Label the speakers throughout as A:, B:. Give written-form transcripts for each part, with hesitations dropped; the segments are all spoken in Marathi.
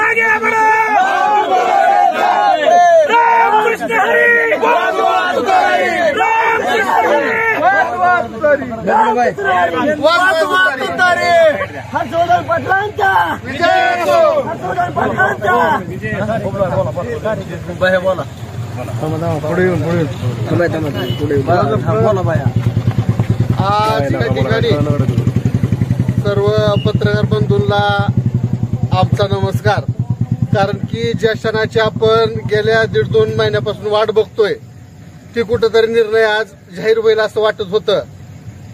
A: आगे बढ़ो। राम कृष्ण हरी, राम कृष्ण हरी।
B: हर्षवर्धन पाटलांचा हर्षवर्धन पाटलांचा
C: बोला
D: आज या ठिकाणी सर्व पत्रकार बंधूंना आमचा नमस्कार. कारण की ज्या क्षणाची आपण गेल्या 1.5-2 महिन्यापासून वाट बघतोय ती कुठेतरी निर्णय आज जाहीर होईल असं वाटत होतं.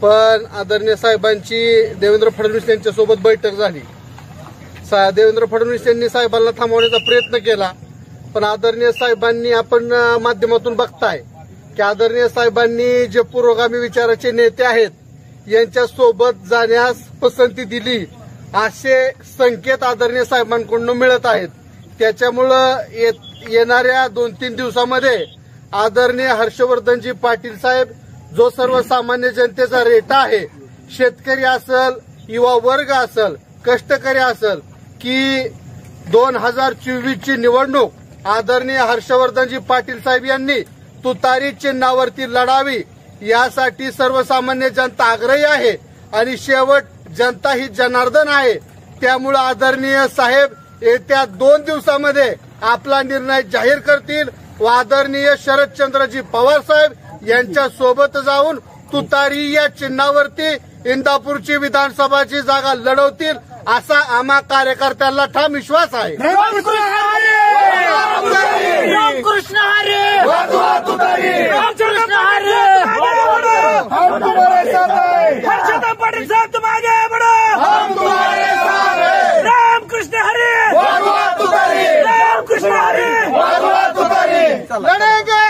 D: पण आदरणीय साहेबांची देवेंद्र फडणवीस यांच्यासोबत बैठक झाली. देवेंद्र फडणवीस यांनी साहेबांना थांबवण्याचा प्रयत्न केला. पण आदरणीय साहेबांनी आपण माध्यमातून बघताय की आदरणीय साहेबांनी जे पुरोगामी विचाराचे नेते आहेत यांच्यासोबत जाण्यास पसंती दिली असे संकेत आदरणीय साहेबांकडून मिळत आहेत. त्याच्यामुळं येणाऱ्या 2-3 दिवसामध्ये आदरणीय हर्षवर्धनजी पाटील साहेब जो सर्वसामान्य जनतेचा रेटा आहे, शेतकरी असल, युवा वर्ग असल, कष्टकरी असल, की 2024 ची निवडणूक आदरणीय हर्षवर्धनजी पाटील साहेब यांनी तुतारी चिन्हावरती लढावी यासाठी सर्वसामान्य जनता आग्रही आहे. आणि शेवट जनता ही जनार्दन आहे. त्यामुळे आदरणीय साहेब येत्या 2 दिवसामध्ये आपला निर्णय जाहीर करतील व आदरणीय शरदचंद्रजी पवार साहेब यांच्या सोबत जाऊन तुतारी या चिन्हावरती इंदापूरची विधानसभाची जागा लढवतील असा आम्हा कार्यकर्त्यांना ठाम विश्वास आहे.
A: रामकृष्ण हरी, रामकृष्ण हरी, रामकृष्ण हरी। हर्षवर्धन पाटील साहब तुम आगे बढ़ो, हम तुम्हारे साथ हैं। रामकृष्ण हरी, रामकृष्ण हरी, लड़ेंगे।